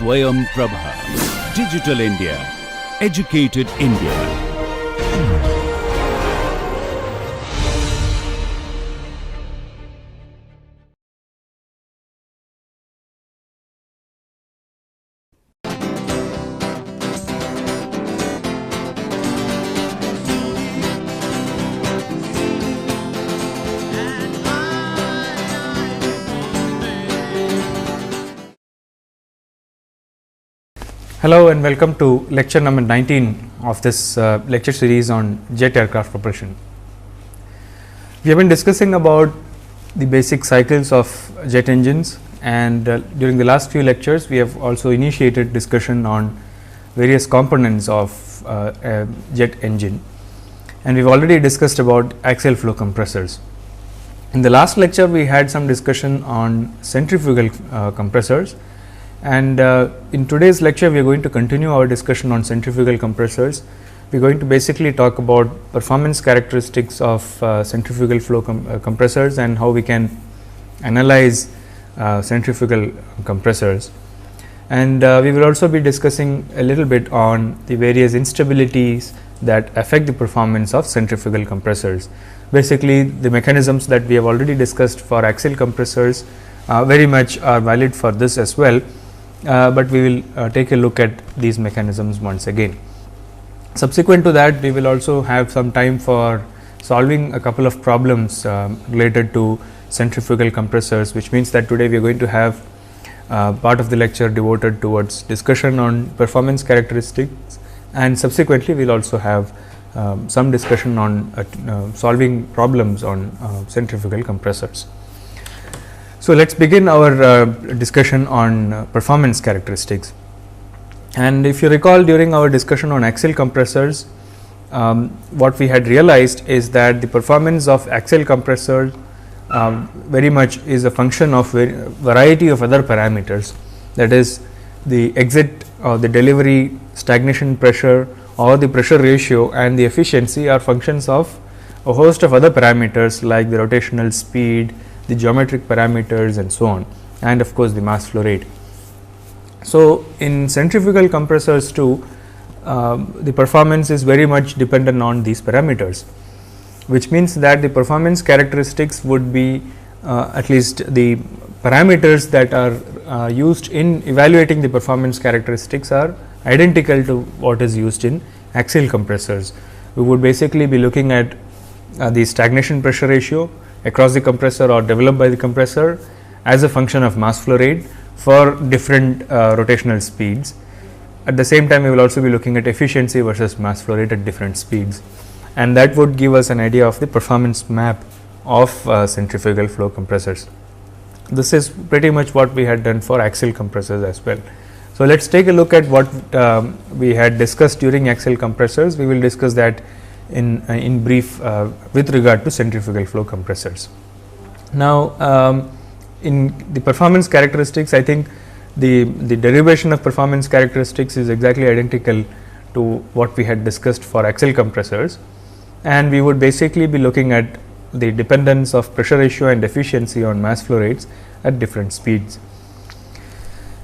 SwayamPrabha. Digital India. Educated India. Hello and welcome to lecture number 19 of this lecture series on jet aircraft propulsion. We have been discussing about the basic cycles of jet engines, and during the last few lectures we have also initiated discussion on various components of a jet engine, and we have already discussed about axial flow compressors. In the last lecture we had some discussion on centrifugal compressors. And in today's lecture, we are going to continue our discussion on centrifugal compressors. We are going to basically talk about performance characteristics of centrifugal flow compressors and how we can analyze centrifugal compressors. And we will also be discussing a little bit on the various instabilities that affect the performance of centrifugal compressors. Basically, the mechanisms that we have already discussed for axial compressors very much are valid for this as well. But we will take a look at these mechanisms once again. Subsequent to that, we will also have some time for solving a couple of problems related to centrifugal compressors, which means that today we are going to have part of the lecture devoted towards discussion on performance characteristics, and subsequently we will also have some discussion on solving problems on centrifugal compressors. So, let us begin our discussion on performance characteristics. And if you recall, during our discussion on axial compressors, what we had realized is that the performance of axial compressors very much is a function of variety of other parameters, that is the exit or the delivery stagnation pressure or the pressure ratio and the efficiency are functions of a host of other parameters like the rotational speed, the geometric parameters and so on, and of course the mass flow rate. So, in centrifugal compressors too, the performance is very much dependent on these parameters, which means that the performance characteristics would be at least the parameters that are used in evaluating the performance characteristics are identical to what is used in axial compressors. We would basically be looking at the stagnation pressure ratio across the compressor or developed by the compressor as a function of mass flow rate for different rotational speeds. At the same time, we will also be looking at efficiency versus mass flow rate at different speeds, and that would give us an idea of the performance map of centrifugal flow compressors. This is pretty much what we had done for axial compressors as well. So, let us take a look at what we had discussed during axial compressors. We will discuss that in brief with regard to centrifugal flow compressors. Now, in the performance characteristics, I think the derivation of performance characteristics is exactly identical to what we had discussed for axial compressors, and we would basically be looking at the dependence of pressure ratio and efficiency on mass flow rates at different speeds.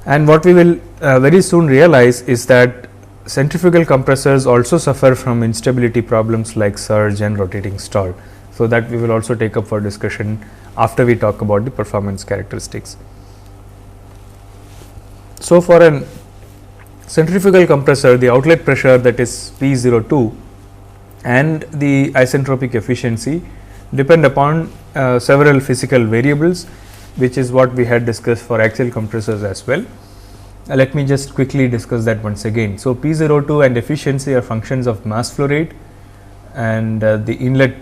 And what we will very soon realize is that centrifugal compressors also suffer from instability problems like surge and rotating stall. So, that we will also take up for discussion after we talk about the performance characteristics. So, for an centrifugal compressor, the outlet pressure, that is P02, and the isentropic efficiency depend upon several physical variables, which is what we had discussed for axial compressors as well. Let me just quickly discuss that once again. So, P02 and efficiency are functions of mass flow rate, and the inlet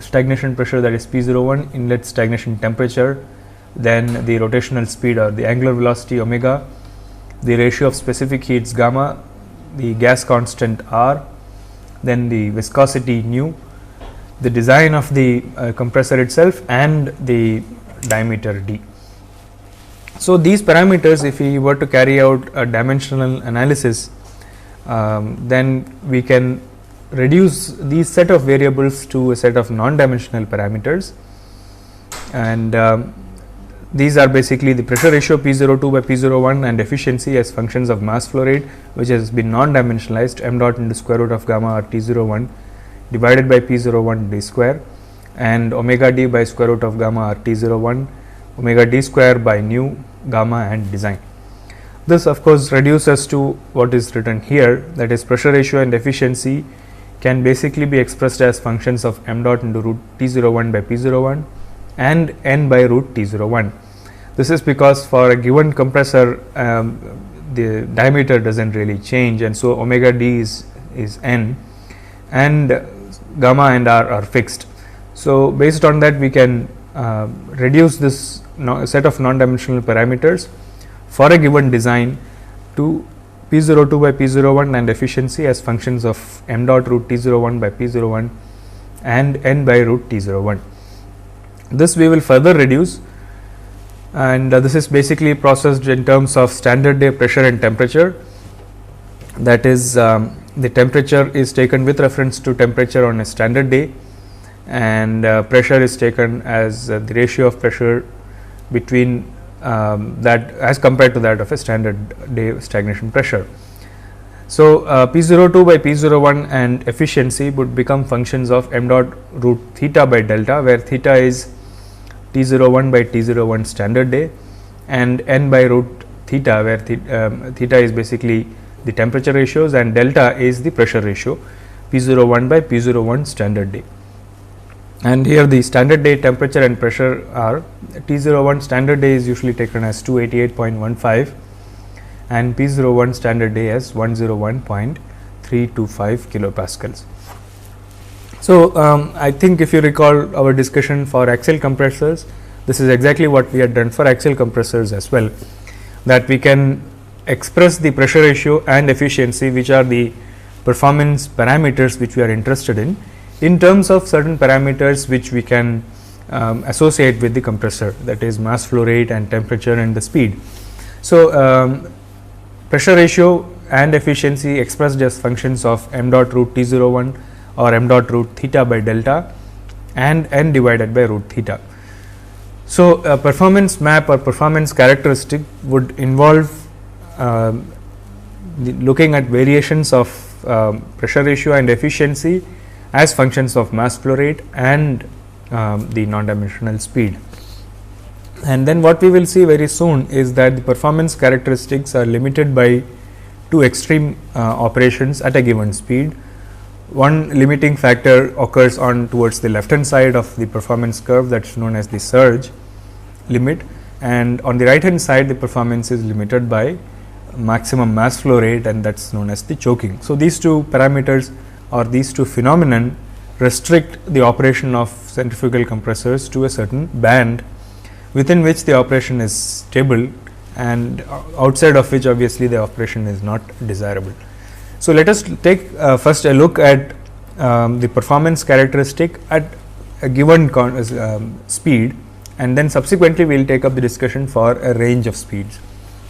stagnation pressure, that is P01, inlet stagnation temperature, then the rotational speed or the angular velocity omega, the ratio of specific heats gamma, the gas constant R, then the viscosity nu, the design of the compressor itself, and the diameter d. So, these parameters, if we were to carry out a dimensional analysis, then we can reduce these set of variables to a set of non-dimensional parameters, and these are basically the pressure ratio P02 by P01 and efficiency as functions of mass flow rate, which has been non-dimensionalized, m dot into square root of gamma r T01 divided by P01 d square, and omega d by square root of gamma r T01 omega d square by nu gamma and design. This of course reduces to what is written here, that is pressure ratio and efficiency can basically be expressed as functions of m dot into root T01 by P01 and n by root T01. This is because for a given compressor the diameter does not really change, and so omega d is n and gamma and r are fixed. So, based on that we can reduce this set of non-dimensional parameters for a given design to P02 by P01 and efficiency as functions of m dot root T01 by P01 and n by root T01. This we will further reduce, and this is basically processed in terms of standard day pressure and temperature. That is, the temperature is taken with reference to temperature on a standard day, and pressure is taken as the ratio of pressure between that as compared to that of a standard day stagnation pressure. So, P02 by P01 and efficiency would become functions of m dot root theta by delta, where theta is T01 by T01 standard day, and n by root theta, where theta is basically the temperature ratios and delta is the pressure ratio P01 by P01 standard day. And here the standard day temperature and pressure are T01 standard day is usually taken as 288.15 and P01 standard day as 101.325 kilopascals. So, I think if you recall our discussion for axial compressors, this is exactly what we had done for axial compressors as well, that we can express the pressure ratio and efficiency, which are the performance parameters which we are interested in terms of certain parameters which we can associate with the compressor, that is mass flow rate and temperature and the speed. So, pressure ratio and efficiency expressed as functions of m dot root T01 or m dot root theta by delta and n divided by root theta. So, a performance map or performance characteristic would involve looking at variations of pressure ratio and efficiency as functions of mass flow rate and the non-dimensional speed. And then what we will see very soon is that the performance characteristics are limited by two extreme operations at a given speed. One limiting factor occurs on towards the left hand side of the performance curve, that is known as the surge limit, and on the right hand side the performance is limited by maximum mass flow rate, and that is known as the choking. So, these two parameters or these two phenomenon restrict the operation of centrifugal compressors to a certain band within which the operation is stable, and outside of which obviously the operation is not desirable. So, let us take first a look at the performance characteristic at a given speed, and then subsequently we will take up the discussion for a range of speeds.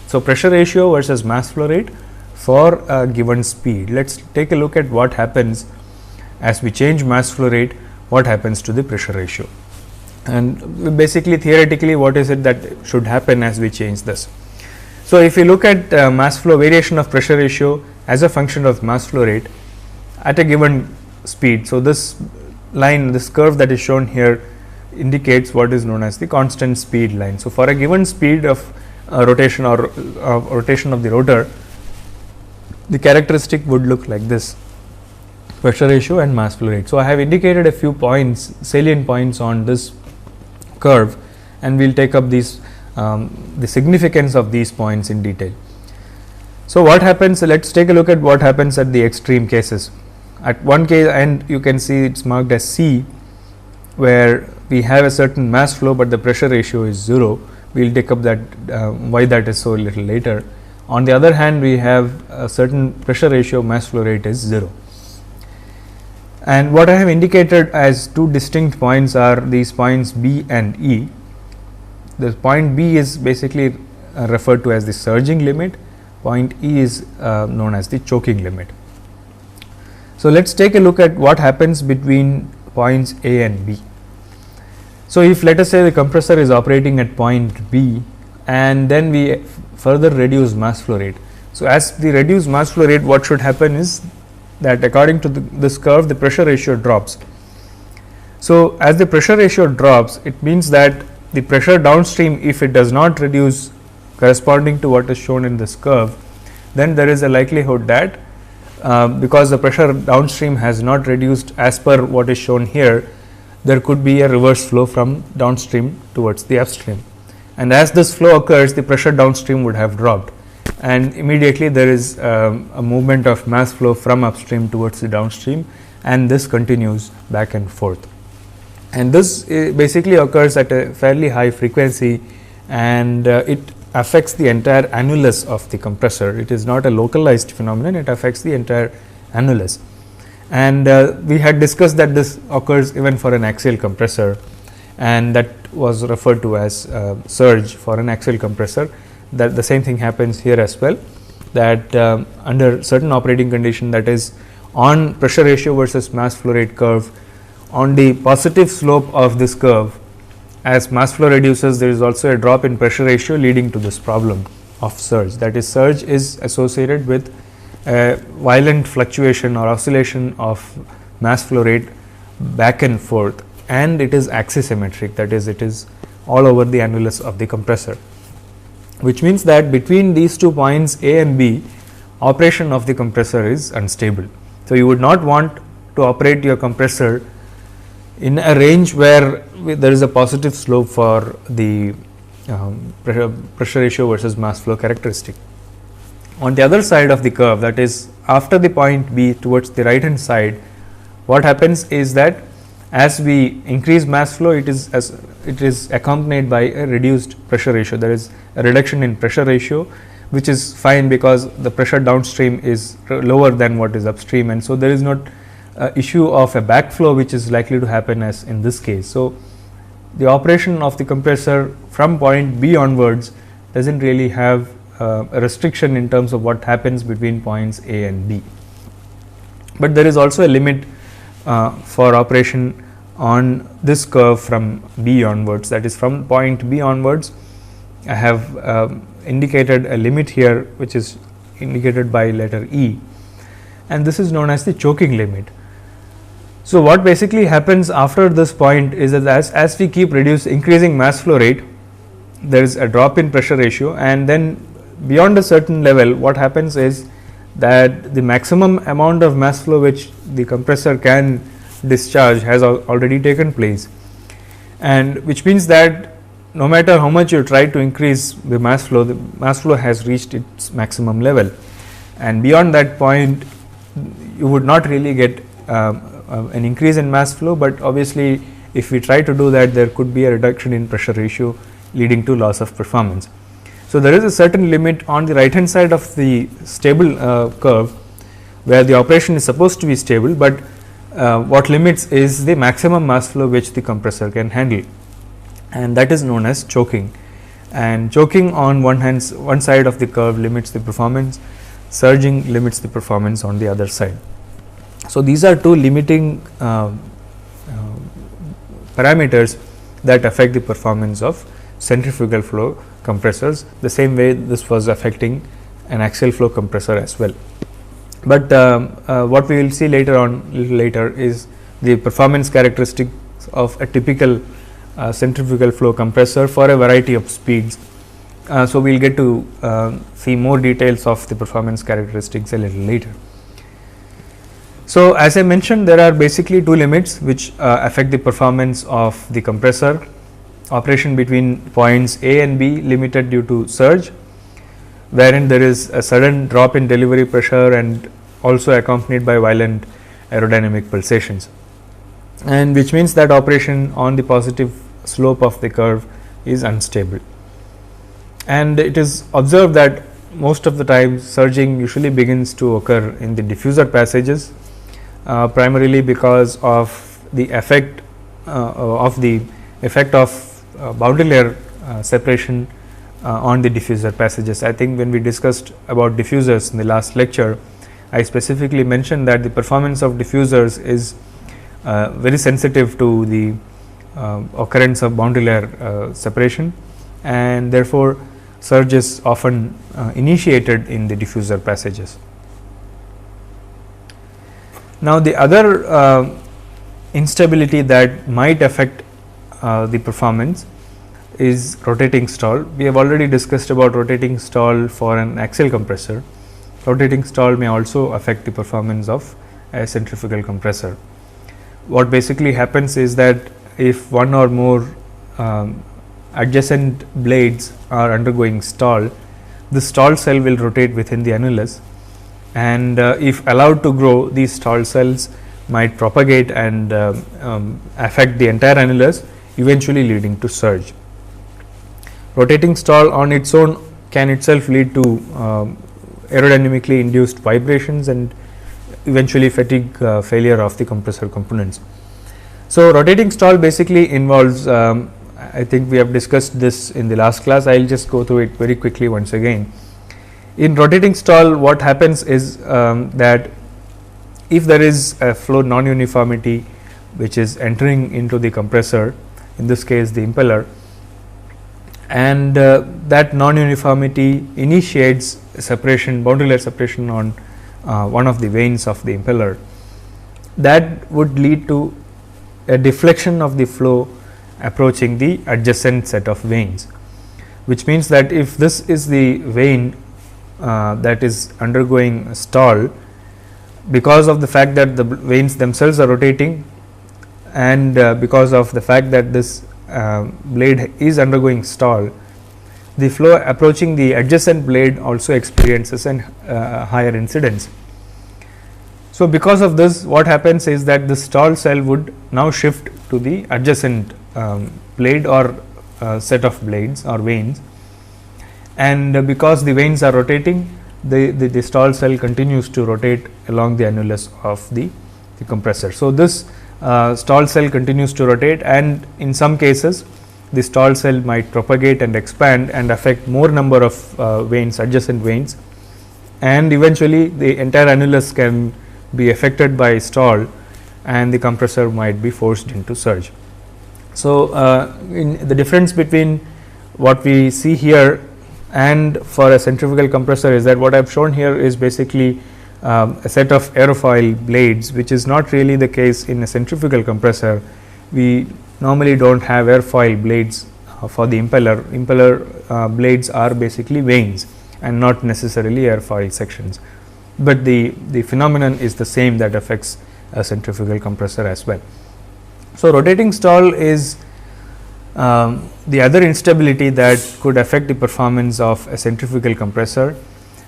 So, pressure ratio versus mass flow rate for a given speed. Let us take a look at what happens as we change mass flow rate, what happens to the pressure ratio, and basically theoretically what is it that should happen as we change this. So, if you look at mass flow variation of pressure ratio as a function of mass flow rate at a given speed. So, this line, this curve that is shown here indicates what is known as the constant speed line. So, for a given speed of rotation or rotation of the rotor, the characteristic would look like this: pressure ratio and mass flow rate. So, I have indicated a few points, salient points on this curve, and we will take up these the significance of these points in detail. So, what happens? Let us take a look at what happens at the extreme cases. At one case, and you can see it is marked as C, where we have a certain mass flow, but the pressure ratio is 0. We will take up that why that is so a little later. On the other hand, we have a certain pressure ratio, mass flow rate is 0. And what I have indicated as two distinct points are these points B and E. The point B is basically referred to as the surging limit, point E is known as the choking limit. So, let us take a look at what happens between points A and B. So, if let us say the compressor is operating at point B and then we further reduce mass flow rate. So, as the reduced mass flow rate, what should happen is that according to this curve, the pressure ratio drops. So, as the pressure ratio drops, it means that the pressure downstream, if it does not reduce corresponding to what is shown in this curve, then there is a likelihood that because the pressure downstream has not reduced as per what is shown here, there could be a reverse flow from downstream towards the upstream. And as this flow occurs, the pressure downstream would have dropped, and immediately there is a movement of mass flow from upstream towards the downstream, and this continues back and forth. And this basically occurs at a fairly high frequency, and it affects the entire annulus of the compressor. It is not a localized phenomenon, it affects the entire annulus. And we had discussed that this occurs even for an axial compressor, and that was referred to as surge for an axial compressor. That the same thing happens here as well, that under certain operating condition, that is on pressure ratio versus mass flow rate curve, on the positive slope of this curve, as mass flow reduces, there is also a drop in pressure ratio, leading to this problem of surge. That is, surge is associated with a violent fluctuation or oscillation of mass flow rate back and forth, and it is axisymmetric, that is, it is all over the annulus of the compressor, which means that between these 2 points A and B, operation of the compressor is unstable. So, you would not want to operate your compressor in a range where there is a positive slope for the pressure ratio versus mass flow characteristic. On the other side of the curve, that is after the point B towards the right hand side, what happens is that as we increase mass flow, it is accompanied by a reduced pressure ratio. There is a reduction in pressure ratio, which is fine because the pressure downstream is lower than what is upstream, and so there is not issue of a backflow which is likely to happen as in this case. So, the operation of the compressor from point B onwards does not really have a restriction in terms of what happens between points A and B, but there is also a limit for operation on this curve from B onwards, that is from point B onwards. I have indicated a limit here, which is indicated by letter E, and this is known as the choking limit. So, what basically happens after this point is that as we keep increasing mass flow rate, there is a drop in pressure ratio, and then beyond a certain level, what happens is that the maximum amount of mass flow which the compressor can discharge has already taken place, and which means that no matter how much you try to increase the mass flow has reached its maximum level, and beyond that point you would not really get an increase in mass flow, but obviously if we try to do that, there could be a reduction in pressure ratio leading to loss of performance. So, there is a certain limit on the right hand side of the stable curve where the operation is supposed to be stable, but what limits is the maximum mass flow which the compressor can handle, and that is known as choking. And choking on one side of the curve limits the performance, surging limits the performance on the other side. So, these are two limiting parameters that affect the performance of centrifugal flow compressors, the same way this was affecting an axial flow compressor as well. But what we will see later is the performance characteristics of a typical centrifugal flow compressor for a variety of speeds. So, we will get to see more details of the performance characteristics a little later. So, as I mentioned, there are basically two limits which affect the performance of the compressor: operation between points A and B limited due to surge, wherein there is a sudden drop in delivery pressure and also accompanied by violent aerodynamic pulsations, and which means that operation on the positive slope of the curve is unstable. And it is observed that most of the time surging usually begins to occur in the diffuser passages, primarily because of the effect of boundary layer separation on the diffuser passages. I think when we discussed about diffusers in the last lecture, I specifically mentioned that the performance of diffusers is very sensitive to the occurrence of boundary layer separation, and therefore surge is often initiated in the diffuser passages. Now, the other instability that might affect the performance is rotating stall. We have already discussed about rotating stall for an axial compressor. Rotating stall may also affect the performance of a centrifugal compressor. What basically happens is that if one or more adjacent blades are undergoing stall, the stall cell will rotate within the annulus, and if allowed to grow, these stall cells might propagate and affect the entire annulus, eventually leading to surge. Rotating stall on its own can itself lead to aerodynamically induced vibrations and eventually fatigue failure of the compressor components. So, rotating stall basically involves, I think we have discussed this in the last class, I will just go through it very quickly once again. In rotating stall, what happens is that if there is a flow non-uniformity which is entering into the compressor, in this case the impeller, and that non-uniformity initiates separation, boundary layer separation on one of the vanes of the impeller, that would lead to a deflection of the flow approaching the adjacent set of vanes, which means that if this is the vane that is undergoing stall, because of the fact that the vanes themselves are rotating, and because of the fact that this blade is undergoing stall, the flow approaching the adjacent blade also experiences an higher incidence. So, because of this, what happens is that the stall cell would now shift to the adjacent blade or set of blades or vanes, and because the vanes are rotating, the stall cell continues to rotate along the annulus of the compressor. So, this stall cell continues to rotate, and in some cases the stall cell might propagate and expand and affect more number of vanes, adjacent vanes, and eventually the entire annulus can be affected by stall and the compressor might be forced into surge. So, in the difference between what we see here and for a centrifugal compressor is that what I have shown here is basically a set of aerofoil blades, which is not really the case in a centrifugal compressor. We normally do not have airfoil blades for the impeller. Impeller blades are basically vanes and not necessarily airfoil sections, but the phenomenon is the same that affects a centrifugal compressor as well. So, rotating stall is the other instability that could affect the performance of a centrifugal compressor,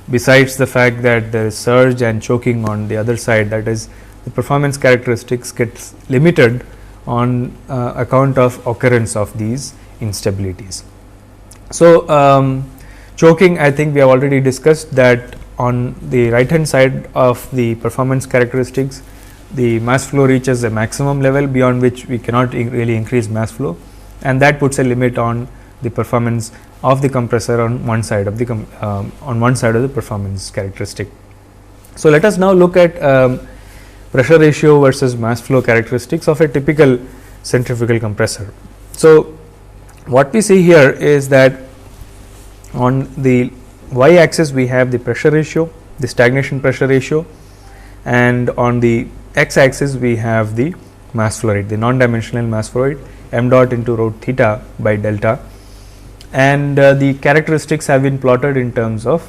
besides the fact that there is surge and choking on the other side, that is, the performance characteristics gets limited on account of occurrence of these instabilities. So, choking, I think we have already discussed that on the right hand side of the performance characteristics, the mass flow reaches a maximum level beyond which we cannot really increase mass flow, and that puts a limit on the performance of the compressor on one side of the performance characteristic. So, let us now look at pressure ratio versus mass flow characteristics of a typical centrifugal compressor. So, what we see here is that on the y axis we have the pressure ratio, the stagnation pressure ratio, and on the x axis we have the mass flow rate, the non-dimensional mass flow rate, m dot into rho theta by delta, and the characteristics have been plotted in terms of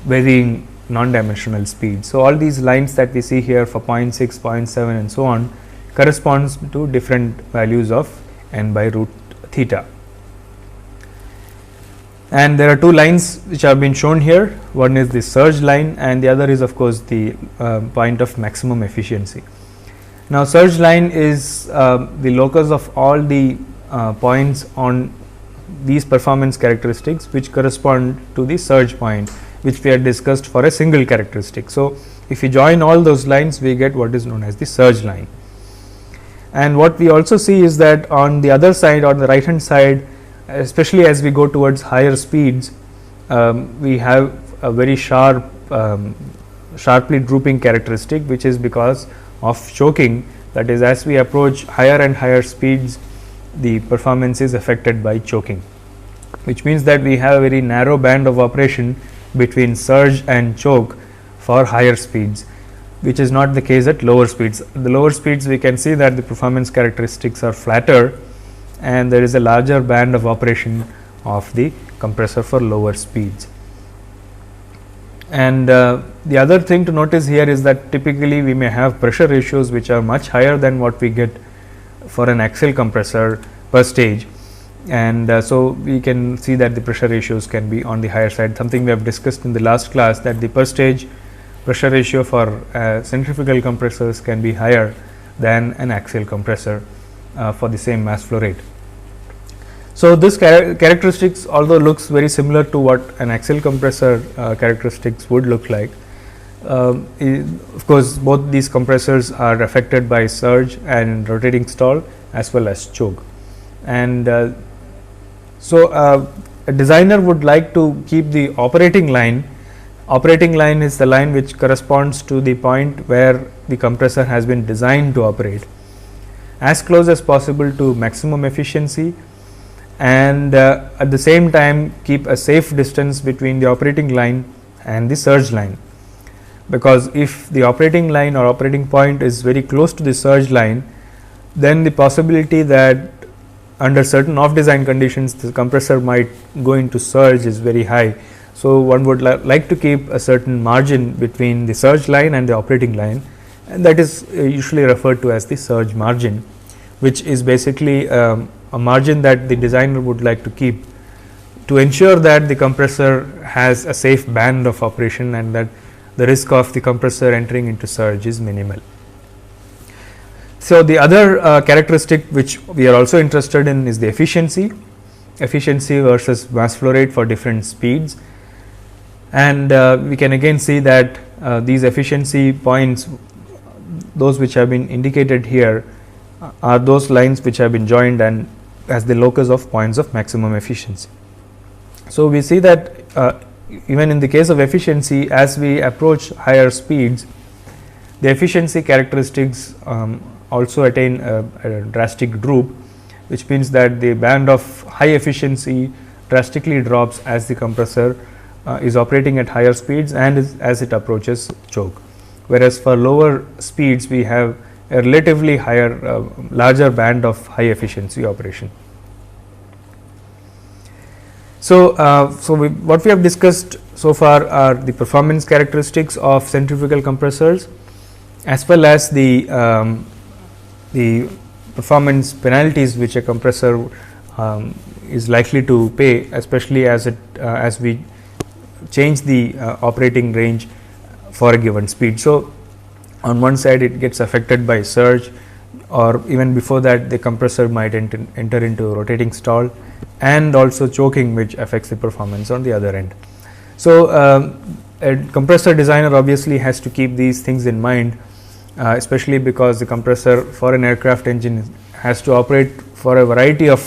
varying non-dimensional speed. So, all these lines that we see here for 0.6, 0.7 and so on corresponds to different values of n by root theta. And there are two lines which have been shown here, one is the surge line and the other is of course the point of maximum efficiency. Now, surge line is the locus of all the points on these performance characteristics which correspond to the surge point, which we had discussed for a single characteristic. So, if you join all those lines, we get what is known as the surge line. And what we also see is that on the other side, on the right hand side, especially as we go towards higher speeds, we have a very sharply drooping characteristic, which is because of choking That is, as we approach higher and higher speeds, the performance is affected by choking, which means that we have a very narrow band of operation between surge and choke for higher speeds, which is not the case at lower speeds. At the lower speeds, we can see that the performance characteristics are flatter and there is a larger band of operation of the compressor for lower speeds. And the other thing to notice here is that typically we may have pressure ratios which are much higher than what we get for an axial compressor per stage, and so we can see that the pressure ratios can be on the higher side, something we have discussed in the last class, that the per stage pressure ratio for centrifugal compressors can be higher than an axial compressor for the same mass flow rate. So, this characteristics, although looks very similar to what an axial compressor characteristics would look like, of course, both these compressors are affected by surge and rotating stall as well as choke. And so, a designer would like to keep the operating line. Operating line is the line which corresponds to the point where the compressor has been designed to operate, as close as possible to maximum efficiency, and at the same time keep a safe distance between the operating line and the surge line, because if the operating line or operating point is very close to the surge line, then the possibility that under certain off design conditions the compressor might go into surge is very high. So, one would like to keep a certain margin between the surge line and the operating line, and that is usually referred to as the surge margin, which is basically a margin that the designer would like to keep to ensure that the compressor has a safe band of operation and that the risk of the compressor entering into surge is minimal. So, the other characteristic which we are also interested in is the efficiency versus mass flow rate for different speeds, and we can again see that these efficiency points, those which have been indicated here, are those lines which have been joined and as the locus of points of maximum efficiency. So, we see that even in the case of efficiency, as we approach higher speeds, the efficiency characteristics also attain a drastic droop, which means that the band of high efficiency drastically drops as the compressor is operating at higher speeds and as it approaches choke, whereas for lower speeds we have a relatively higher larger band of high efficiency operation. So, what we have discussed so far are the performance characteristics of centrifugal compressors as well as the performance penalties which a compressor is likely to pay, especially as we change the operating range for a given speed. So, on one side it gets affected by surge, or even before that the compressor might enter into rotating stall, and also choking, which affects the performance on the other end. So, a compressor designer obviously has to keep these things in mind, especially because the compressor for an aircraft engine has to operate for a variety of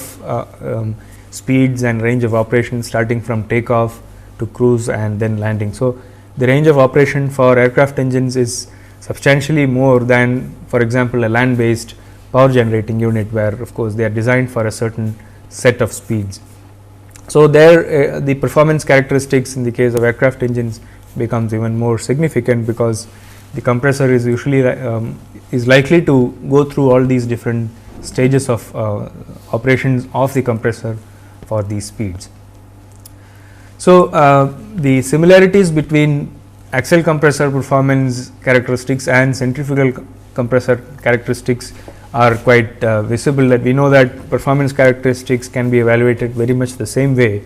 speeds and range of operation, starting from takeoff to cruise and then landing. So, the range of operation for aircraft engines is substantially more than, for example, a land based power generating unit, where of course they are designed for a certain set of speeds. So, there the performance characteristics in the case of aircraft engines becomes even more significant, because the compressor is usually is likely to go through all these different stages of operations of the compressor for these speeds. So, the similarities between axial compressor performance characteristics and centrifugal compressor characteristics are quite visible, that we know that performance characteristics can be evaluated very much the same way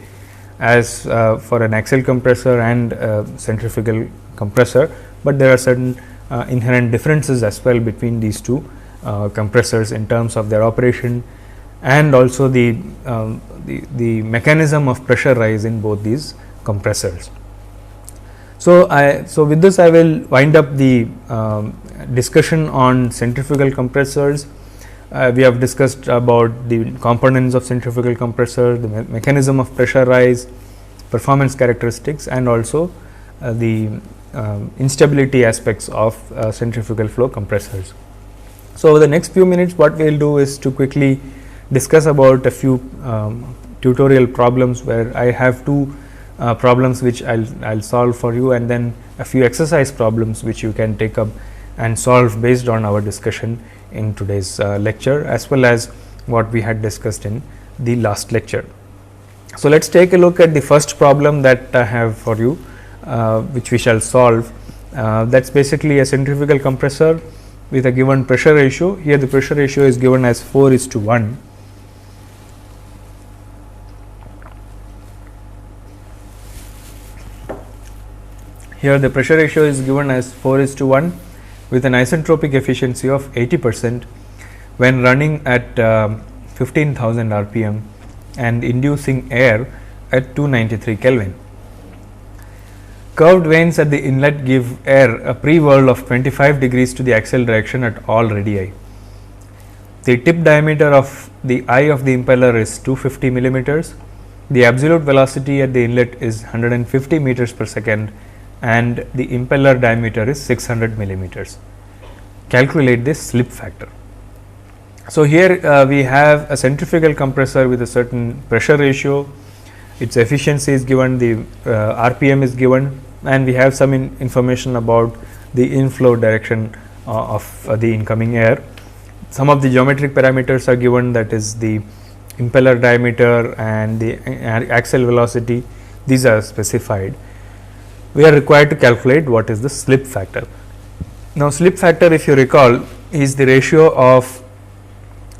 as for an axial compressor and centrifugal compressor, but there are certain inherent differences as well between these two compressors in terms of their operation and also the mechanism of pressure rise in both these compressors. So, with this I will wind up the discussion on centrifugal compressors. We have discussed about the components of centrifugal compressor, the mechanism of pressure rise, performance characteristics, and also the instability aspects of centrifugal flow compressors. So, over the next few minutes what we will do is to quickly discuss about a few tutorial problems where I have two problems which I'll solve for you, and then a few exercise problems which you can take up and solve based on our discussion in today's lecture, as well as what we had discussed in the last lecture. So, let us take a look at the first problem that I have for you, which we shall solve. That is basically a centrifugal compressor with a given pressure ratio. Here the pressure ratio is given as 4:1. Here the pressure ratio is given as 4:1 with an isentropic efficiency of 80% when running at 15,000 rpm and inducing air at 293 Kelvin. Curved vanes at the inlet give air a pre-whirl of 25 degrees to the axial direction at all radii. The tip diameter of the eye of the impeller is 250 millimeters. The absolute velocity at the inlet is 150 meters per second and the impeller diameter is 600 millimeters. Calculate the slip factor. So, here we have a centrifugal compressor with a certain pressure ratio, its efficiency is given, the RPM is given, and we have some information about the inflow direction of the incoming air. Some of the geometric parameters are given, that is the impeller diameter and the axial velocity, these are specified. We are required to calculate what is the slip factor. Now, slip factor, if you recall, is the ratio of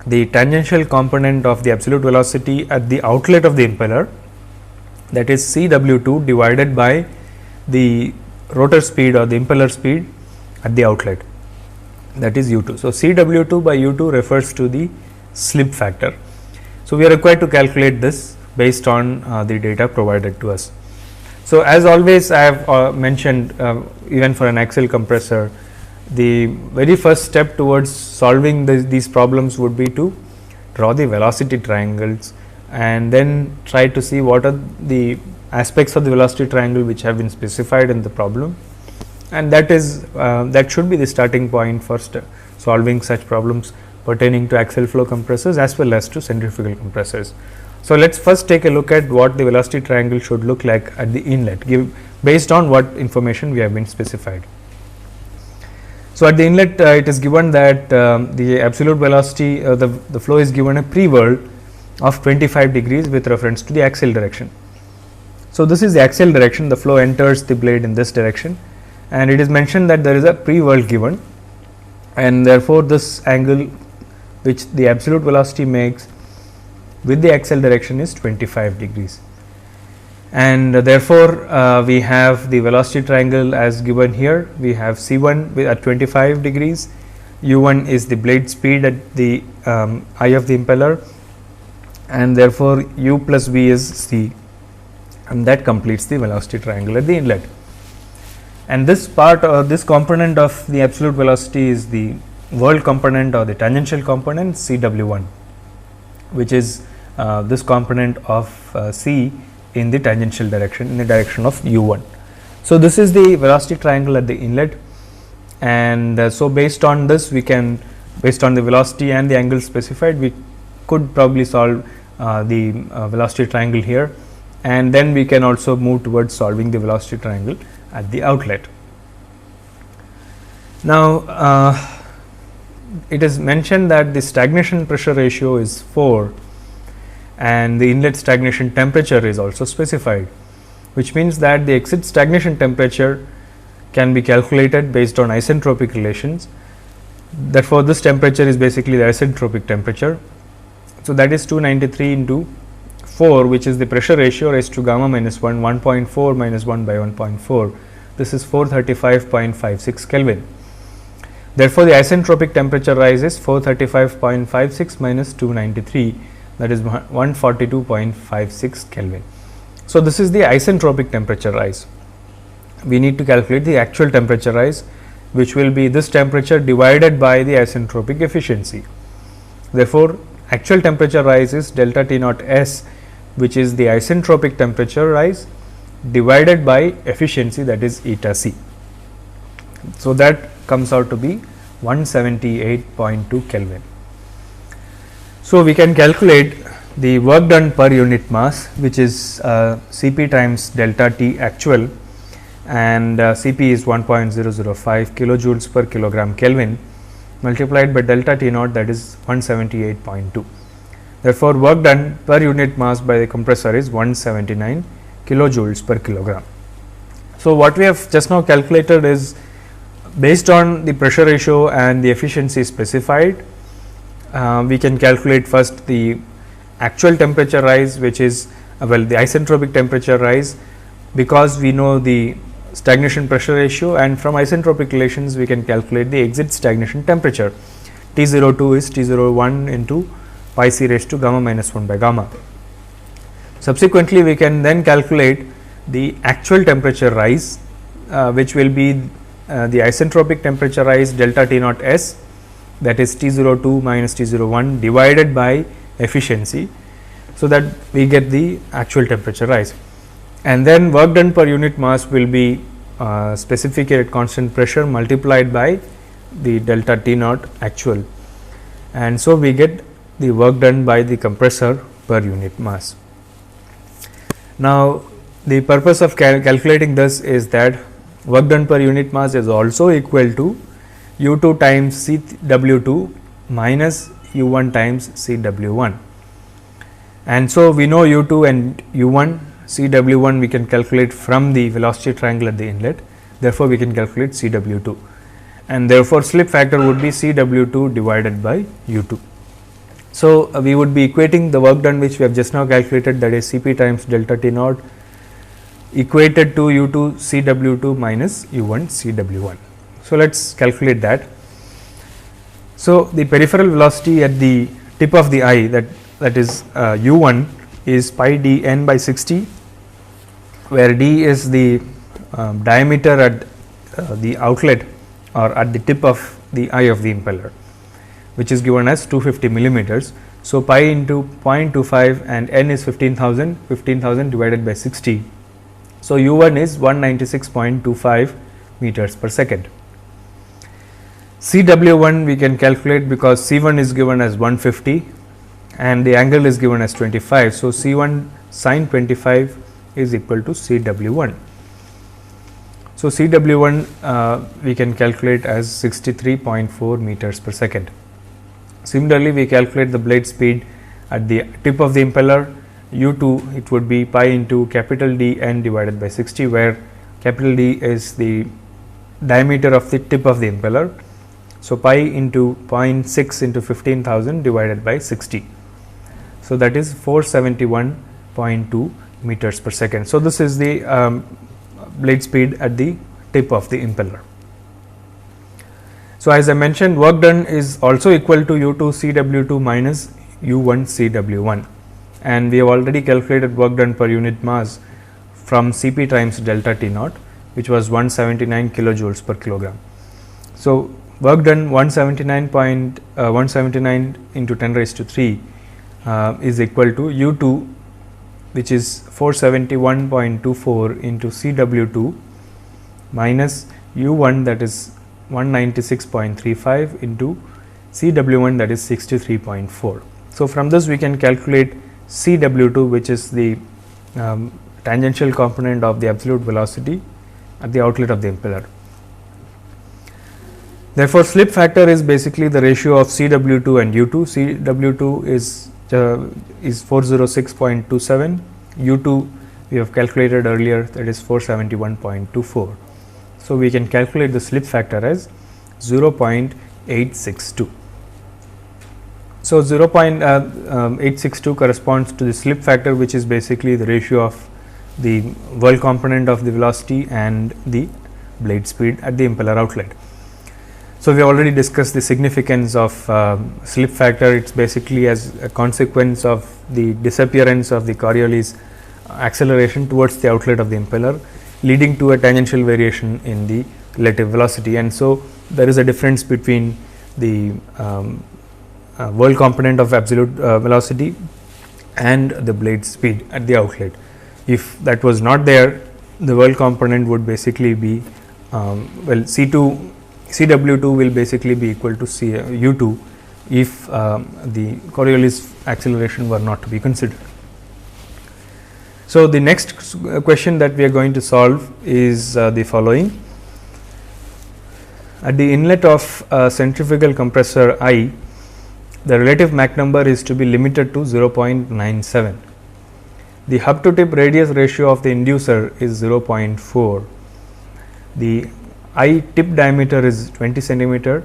the tangential component of the absolute velocity at the outlet of the impeller, that is Cw2 divided by the rotor speed or the impeller speed at the outlet, that is U2. So, Cw2 by U2 refers to the slip factor. So, we are required to calculate this based on the data provided to us. So, as always I have mentioned, even for an axial compressor, the very first step towards solving these problems would be to draw the velocity triangles and then try to see what are the aspects of the velocity triangle which have been specified in the problem, and that is that should be the starting point for solving such problems pertaining to axial flow compressors as well as to centrifugal compressors. So, let us first take a look at what the velocity triangle should look like at the inlet, based on what information we have been specified. So, at the inlet it is given that the absolute velocity, the flow is given a pre-whirl of 25 degrees with reference to the axial direction. So, this is the axial direction, the flow enters the blade in this direction, and it is mentioned that there is a pre-whirl given, and therefore, this angle which the absolute velocity makes with the axial direction is 25 degrees. And therefore, we have the velocity triangle as given here. We have C1 at 25 degrees, U1 is the blade speed at the eye of the impeller, and therefore, U plus V is C, and that completes the velocity triangle at the inlet. And this part or this component of the absolute velocity is the whirl component or the tangential component Cw1, which is this component of C in the tangential direction, in the direction of U1. So, this is the velocity triangle at the inlet, and so based on this we can, based on the velocity and the angle specified, we could probably solve the velocity triangle here, and then we can also move towards solving the velocity triangle at the outlet. Now, it is mentioned that the stagnation pressure ratio is 4 and the inlet stagnation temperature is also specified, which means that the exit stagnation temperature can be calculated based on isentropic relations. Therefore, this temperature is basically the isentropic temperature. So, that is 293 into 4, which is the pressure ratio raised to gamma minus 1, 1.4 minus 1 by 1.4. This is 435.56 Kelvin. Therefore, the isentropic temperature rise is 435.56 minus 293, that is 142.56 Kelvin. So, this is the isentropic temperature rise. We need to calculate the actual temperature rise, which will be this temperature divided by the isentropic efficiency. Therefore, actual temperature rise is delta T naught S, which is the isentropic temperature rise divided by efficiency, that is eta C. So, that comes out to be 178.2 Kelvin. So, we can calculate the work done per unit mass, which is Cp times delta T actual, and Cp is 1.005 kilojoules per kilogram Kelvin multiplied by delta T naught, that is 178.2. Therefore, work done per unit mass by the compressor is 179 kilojoules per kilogram. So, what we have just now calculated is based on the pressure ratio and the efficiency specified. We can calculate first the actual temperature rise, which is the isentropic temperature rise, because we know the stagnation pressure ratio, and from isentropic relations we can calculate the exit stagnation temperature. T02 is T01 into pi c raised to gamma minus 1 by gamma. Subsequently, we can then calculate the actual temperature rise, which will be the isentropic temperature rise delta T naught S, that is T02 minus T01 divided by efficiency. So, that we get the actual temperature rise, and then work done per unit mass will be specific at constant pressure multiplied by the delta T naught actual, and so we get the work done by the compressor per unit mass. Now, the purpose of calculating this is that work done per unit mass is also equal to U2 times Cw2 minus U1 times Cw1, and so we know U2 and U1. Cw1 we can calculate from the velocity triangle at the inlet, therefore, we can calculate Cw2, and therefore, slip factor would be Cw2 divided by U2. So, we would be equating the work done which we have just now calculated, that is Cp times delta T naught equated to U2 Cw2 minus U1 Cw1. So, let us calculate that. So, the peripheral velocity at the tip of the eye, that is U1 is pi d n by 60, where d is the diameter at the outlet or at the tip of the eye of the impeller, which is given as 250 millimeters. So, pi into 0.25 and n is 15,000 divided by 60. So, U1 is 196.25 meters per second. Cw1 we can calculate because C1 is given as 150 and the angle is given as 25. So, C1 sin 25 is equal to Cw1. So, Cw1 we can calculate as 63.4 meters per second. Similarly, we calculate the blade speed at the tip of the impeller. U2 it would be pi into capital D n divided by 60, where capital D is the diameter of the tip of the impeller. So, pi into 0.6 into 15,000 divided by 60. So, that is 471.2 meters per second. So, this is the blade speed at the tip of the impeller. So, as I mentioned, work done is also equal to U2 Cw2 minus U1 Cw1, and we have already calculated work done per unit mass from Cp times delta T naught, which was 179 kilojoules per kilogram. So, work done 179 into 10 raised to 3 is equal to U2, which is 471.24 into Cw2 minus U1, that is 196.35 into Cw1, that is 63.4. So, from this we can calculate Cw2, which is the tangential component of the absolute velocity at the outlet of the impeller. Therefore, slip factor is basically the ratio of Cw2 and U2. Cw2 is 406.27, U2 we have calculated earlier, that is 471.24. So, we can calculate the slip factor as 0.862. So, 0.862 corresponds to the slip factor, which is basically the ratio of the whirl component of the velocity and the blade speed at the impeller outlet. So, we already discussed the significance of slip factor. It is basically as a consequence of the disappearance of the Coriolis acceleration towards the outlet of the impeller, leading to a tangential variation in the relative velocity. And so, there is a difference between the whirl component of absolute velocity and the blade speed at the outlet. If that was not there, the whirl component would basically be C2 Cw2 will basically be equal to U2 if the Coriolis acceleration were not to be considered. So, the next question that we are going to solve is the following. At the inlet of centrifugal compressor I, the relative Mach number is to be limited to 0.97. The hub to tip radius ratio of the inducer is 0.4. The I tip diameter is 20 centimeter.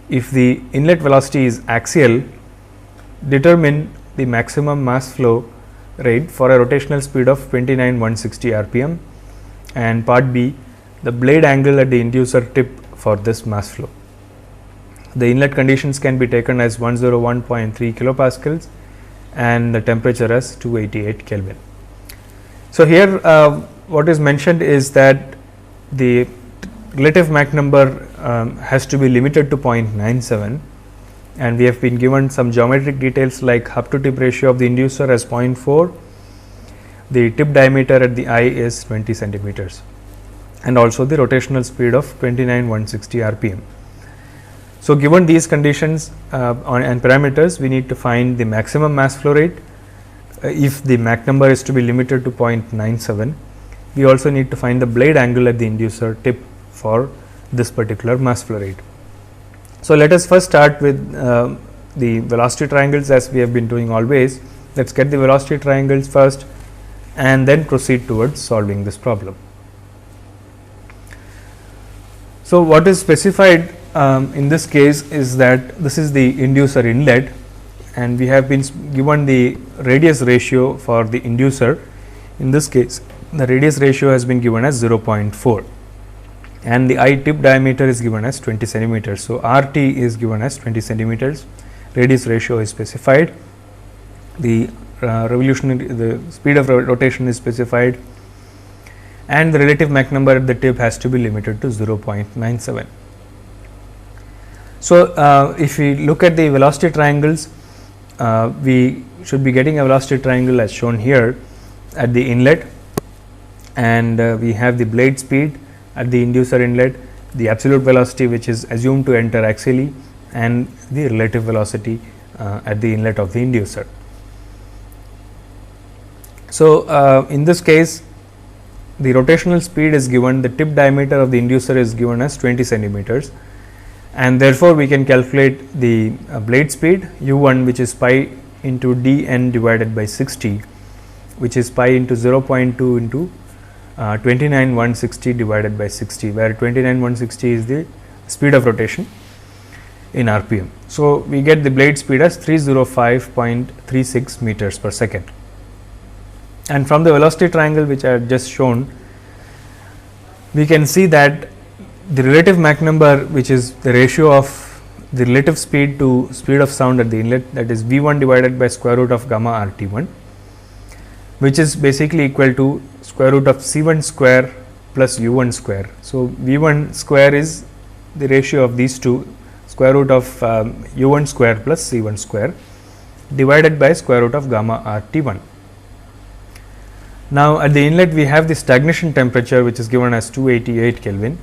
If the inlet velocity is axial, determine the maximum mass flow rate for a rotational speed of 29,160 rpm, and part B, the blade angle at the inducer tip for this mass flow. The inlet conditions can be taken as 101.3 kilopascals and the temperature as 288 Kelvin. So, here what is mentioned is that the relative Mach number has to be limited to 0.97, and we have been given some geometric details like hub to tip ratio of the inducer as 0.4, the tip diameter at the eye is 20 centimeters, and also the rotational speed of 29,160 rpm. So, given these conditions and parameters, we need to find the maximum mass flow rate. If the Mach number is to be limited to 0.97, we also need to find the blade angle at the inducer tip for this particular mass flow rate. So, let us first start with the velocity triangles, as we have been doing always. Let us get the velocity triangles first and then proceed towards solving this problem. So, what is specified in this case is that this is the inducer inlet, and we have been given the radius ratio for the inducer. In this case, the radius ratio has been given as 0.4. and the eye tip diameter is given as 20 centimeters. So, RT is given as 20 centimeters, radius ratio is specified, the the speed of rotation is specified, and the relative Mach number at the tip has to be limited to 0.97. So, if we look at the velocity triangles, we should be getting a velocity triangle as shown here at the inlet, and we have the blade speed at the inducer inlet, the absolute velocity which is assumed to enter axially, and the relative velocity at the inlet of the inducer. So, in this case, the rotational speed is given, the tip diameter of the inducer is given as 20 centimeters, and therefore, we can calculate the blade speed u1, which is pi into dn divided by 60, which is pi into 0.2 into 29,160 divided by 60, where 29,160 is the speed of rotation in rpm. So, we get the blade speed as 305.36 meters per second, and from the velocity triangle which I have just shown, we can see that the relative Mach number, which is the ratio of the relative speed to speed of sound at the inlet, that is V1 divided by square root of gamma RT1, which is basically equal to square root of C1 square plus U1 square. So, V1 square is the ratio of these two, square root of U1 square plus C1 square divided by square root of gamma RT1. Now, at the inlet we have the stagnation temperature, which is given as 288 Kelvin,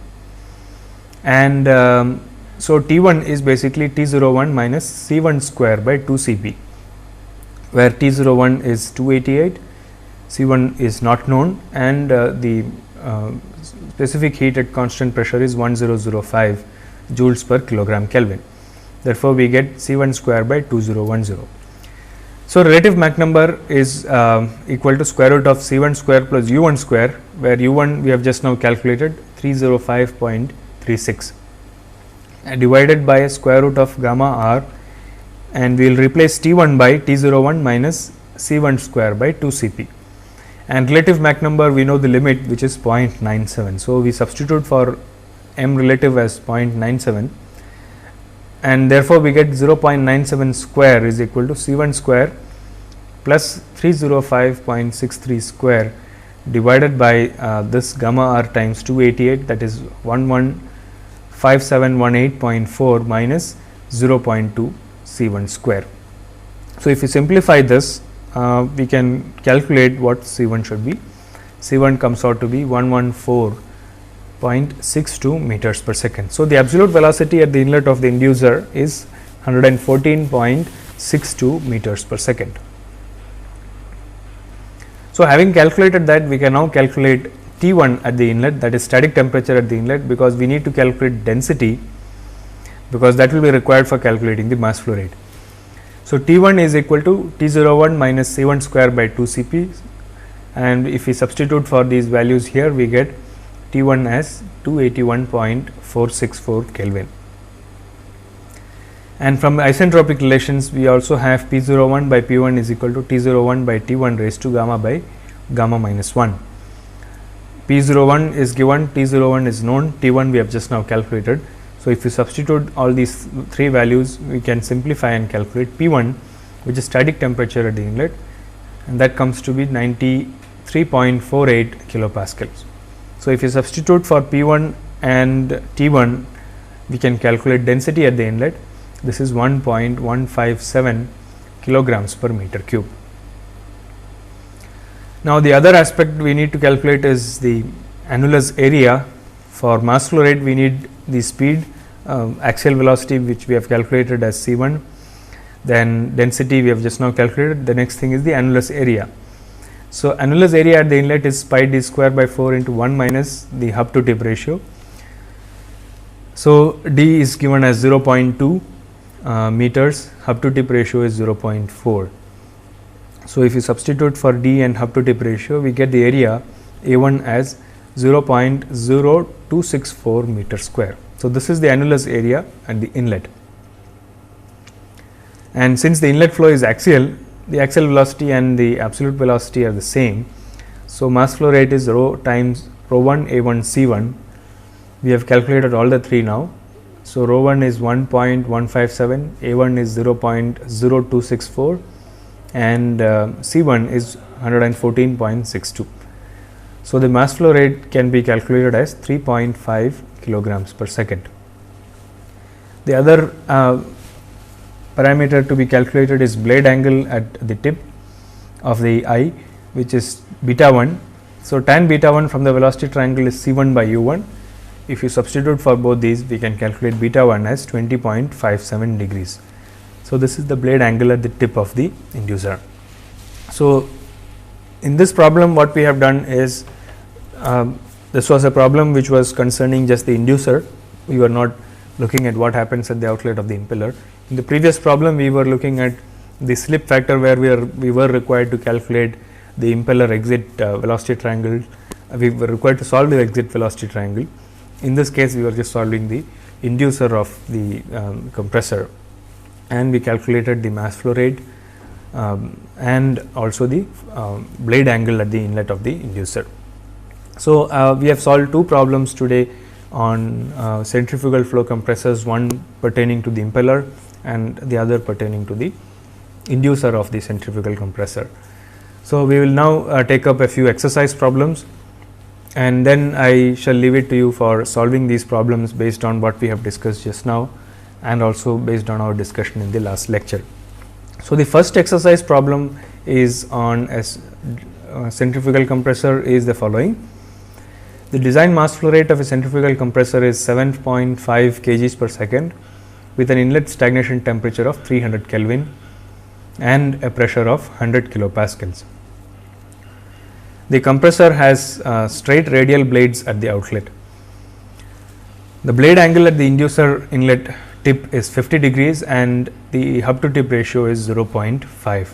and so T1 is basically T01 minus C1 square by 2 Cp, where T01 is 288, C1 is not known, and the specific heat at constant pressure is 1005 joules per kilogram Kelvin. Therefore, we get C1 square by 2010. So, relative Mach number is equal to square root of C1 square plus U1 square, where U1 we have just now calculated 305.36, divided by square root of gamma R, and we will replace T1 by T01 minus C1 square by 2 Cp, and relative Mach number we know the limit, which is 0.97. So, we substitute for m relative as 0.97, and therefore, we get 0.97 square is equal to C1 square plus 305.63 square divided by this gamma R times 288, that is 115718.4 minus 0.2 C1 square. So, if you simplify this, we can calculate what C1 should be. C1 comes out to be 114 0.62 meters per second. So, the absolute velocity at the inlet of the inducer is 114.62 meters per second. So, having calculated that, we can now calculate T1 at the inlet, that is static temperature at the inlet, because we need to calculate density, because that will be required for calculating the mass flow rate. So, T1 is equal to T01 minus C1 square by 2 Cp, and if we substitute for these values here, we get T1 as 281.464 Kelvin. And from isentropic relations, we also have P01 by P1 is equal to T01 by T1 raised to gamma by gamma minus 1. P01 is given, T01 is known, T1 we have just now calculated. So, if you substitute all these three values, we can simplify and calculate P1, which is static temperature at the inlet, and that comes to be 93.48 kilopascals. So, if you substitute for P1 and T1, we can calculate density at the inlet. This is 1.157 kilograms per meter cube. Now, the other aspect we need to calculate is the annulus area. For mass flow rate, we need the speed, axial velocity, which we have calculated as C1, then density we have just now calculated. The next thing is the annulus area. So, annulus area at the inlet is pi d square by 4 into 1 minus the hub to tip ratio. So, d is given as 0.2 meters, hub to tip ratio is 0.4. So, if you substitute for d and hub to tip ratio, we get the area A1 as 0.0264 meter square. So, this is the annulus area at the inlet, and since the inlet flow is axial, the axial velocity and the absolute velocity are the same. So, mass flow rate is rho times rho 1 A1 C1. We have calculated all the three now. So, rho 1 is 1.157, A1 is 0.0264 and C1 is 114.62. So, the mass flow rate can be calculated as 3.5 kilograms per second. The other parameter to be calculated is blade angle at the tip of the eye, which is beta 1. So, tan beta 1 from the velocity triangle is C1 by U1. If you substitute for both these, we can calculate beta 1 as 20.57 degrees. So, this is the blade angle at the tip of the inducer. So, in this problem what we have done is, this was a problem which was concerning just the inducer. We were not looking at what happens at the outlet of the impeller. In the previous problem, we were looking at the slip factor, where we were required to calculate the impeller exit velocity triangle. We were required to solve the exit velocity triangle. In this case, we were just solving the inducer of the compressor, and we calculated the mass flow rate and also the blade angle at the inlet of the inducer. So, we have solved two problems today on centrifugal flow compressors, one pertaining to the impeller and the other pertaining to the inducer of the centrifugal compressor. So, we will now take up a few exercise problems, and then I shall leave it to you for solving these problems based on what we have discussed just now and also based on our discussion in the last lecture. So, the first exercise problem is on a centrifugal compressor is the following. The design mass flow rate of a centrifugal compressor is 7.5 kg per second with an inlet stagnation temperature of 300 Kelvin and a pressure of 100 kilopascals. The compressor has straight radial blades at the outlet. The blade angle at the inducer inlet tip is 50 degrees and the hub to tip ratio is 0.5.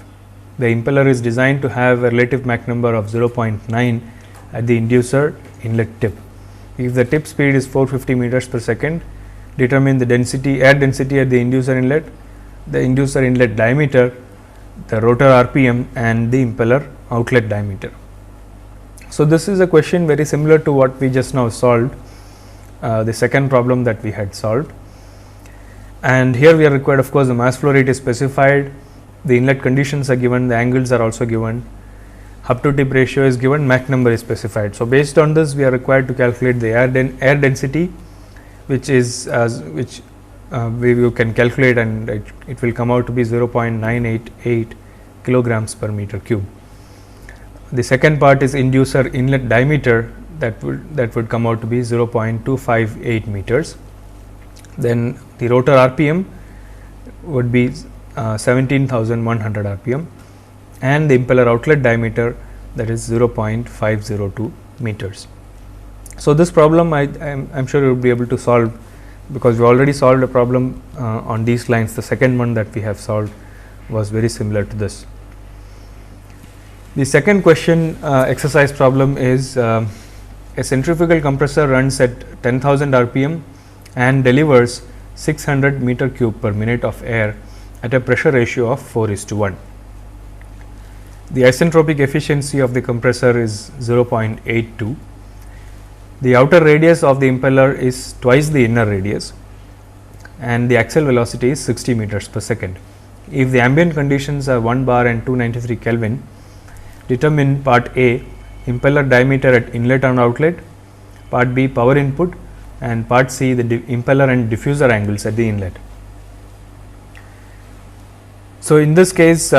The impeller is designed to have a relative Mach number of 0.9 at the inducer inlet tip. If the tip speed is 450 meters per second, determine the density, air density at the inducer inlet diameter, the rotor RPM and the impeller outlet diameter. So, this is a question very similar to what we just now solved, the second problem that we had solved, and here we are required, of course, the mass flow rate is specified, the inlet conditions are given, the angles are also given, hub to tip ratio is given, Mach number is specified. So, based on this, we are required to calculate the air density, which is we can calculate, and it will come out to be 0.988 kilograms per meter cube. The second part is inducer inlet diameter. that would come out to be 0.258 meters. Then the rotor RPM would be 17,100 RPM, and the impeller outlet diameter, that is 0.502 meters. So, this problem I am sure you will be able to solve, because we already solved a problem on these lines. The second one that we have solved was very similar to this. The second question exercise problem is a centrifugal compressor runs at 10,000 RPM and delivers 600 meter cube per minute of air at a pressure ratio of 4:1. The isentropic efficiency of the compressor is 0.82. The outer radius of the impeller is twice the inner radius, and the axial velocity is 60 meters per second. If the ambient conditions are 1 bar and 293 Kelvin, determine part A, impeller diameter at inlet and outlet, part B, power input, and part C, the impeller and diffuser angles at the inlet. So, in this case,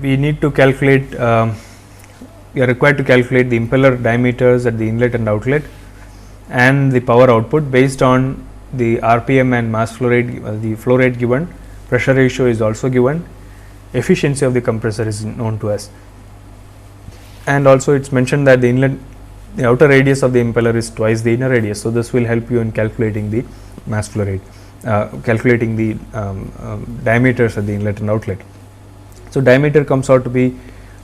we need to calculate, we are required to calculate the impeller diameters at the inlet and outlet and the power output based on the RPM and mass flow rate, the flow rate given, pressure ratio is also given, efficiency of the compressor is known to us, and also it is mentioned that the outer radius of the impeller is twice the inner radius. So, this will help you in calculating the mass flow rate, calculating the diameters at the inlet and outlet. So, diameter comes out to be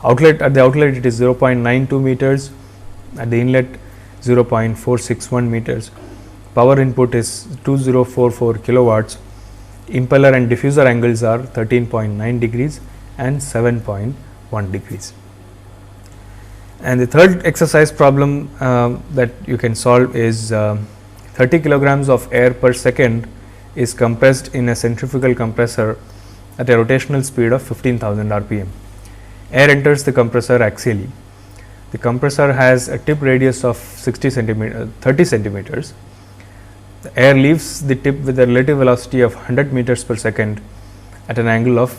at the outlet it is 0.92 meters, at the inlet 0.461 meters, power input is 2044 kilowatts, impeller and diffuser angles are 13.9 degrees and 7.1 degrees. And the third exercise problem that you can solve is 30 kilograms of air per second is compressed in a centrifugal compressor at a rotational speed of 15,000 RPM. Air enters the compressor axially. The compressor has a tip radius of 30 centimeters. The air leaves the tip with a relative velocity of 100 meters per second at an angle of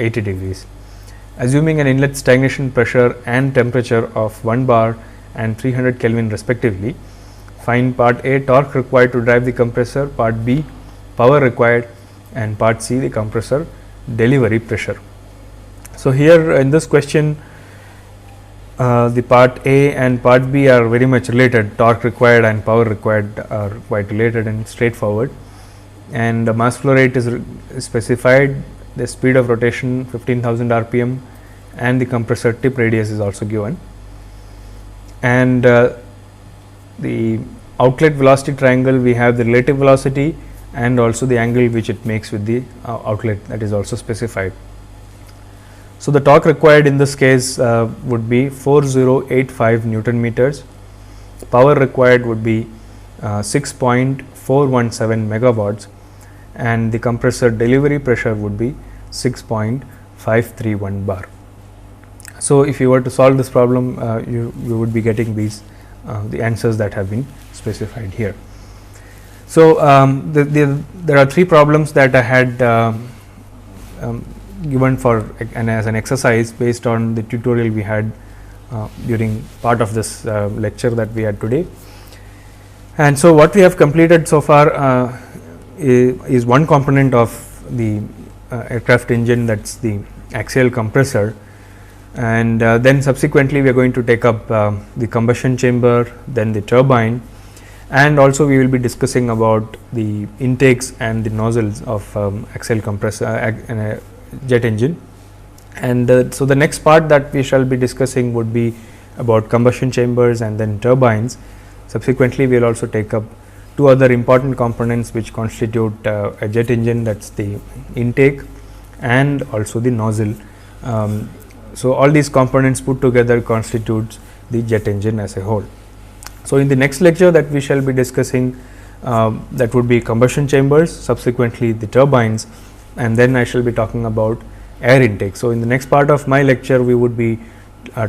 80 degrees. Assuming an inlet stagnation pressure and temperature of 1 bar and 300 Kelvin respectively, find part A, torque required to drive the compressor, part B, power required, and part C, the compressor delivery pressure. So, here in this question, the part A and part B are very much related, torque required and power required are quite related and straightforward, and the mass flow rate is specified, the speed of rotation 15,000 RPM, and the compressor tip radius is also given, and the outlet velocity triangle, we have the relative velocity and also the angle which it makes with the outlet, that is also specified. So, the torque required in this case would be 4085 Newton meters, power required would be 6.417 megawatts, and the compressor delivery pressure would be 6.531 bar. So, if you were to solve this problem, you would be getting these the answers that have been specified here. So, there are three problems that I had given for as an exercise based on the tutorial we had during part of this lecture that we had today. And so, what we have completed so far is one component of the aircraft engine, that is the axial compressor, and then subsequently we are going to take up the combustion chamber, then the turbine, and also we will be discussing about the intakes and the nozzles of axial compressor and a jet engine. And so, the next part that we shall be discussing would be about combustion chambers and then turbines. Subsequently, we will also take up two other important components which constitute a jet engine, that is the intake and also the nozzle. So, all these components put together constitutes the jet engine as a whole. So, in the next lecture that we shall be discussing, that would be combustion chambers, subsequently the turbines, and then I shall be talking about air intake. So, in the next part of my lecture we would be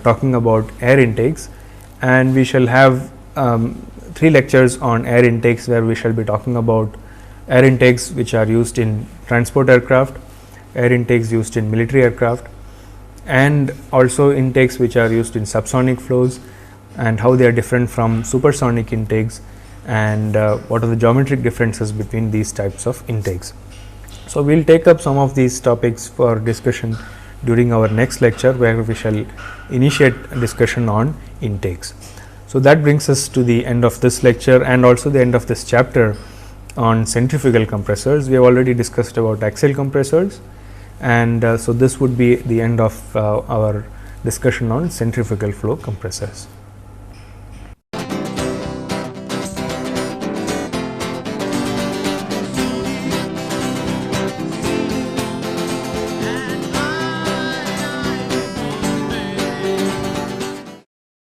talking about air intakes, and we shall have 3 lectures on air intakes, where we shall be talking about air intakes which are used in transport aircraft, air intakes used in military aircraft, and also intakes which are used in subsonic flows, and how they are different from supersonic intakes, and what are the geometric differences between these types of intakes. So, we will take up some of these topics for discussion during our next lecture, where we shall initiate a discussion on intakes. So, that brings us to the end of this lecture and also the end of this chapter on centrifugal compressors. We have already discussed about axial compressors, and so this would be the end of our discussion on centrifugal flow compressors.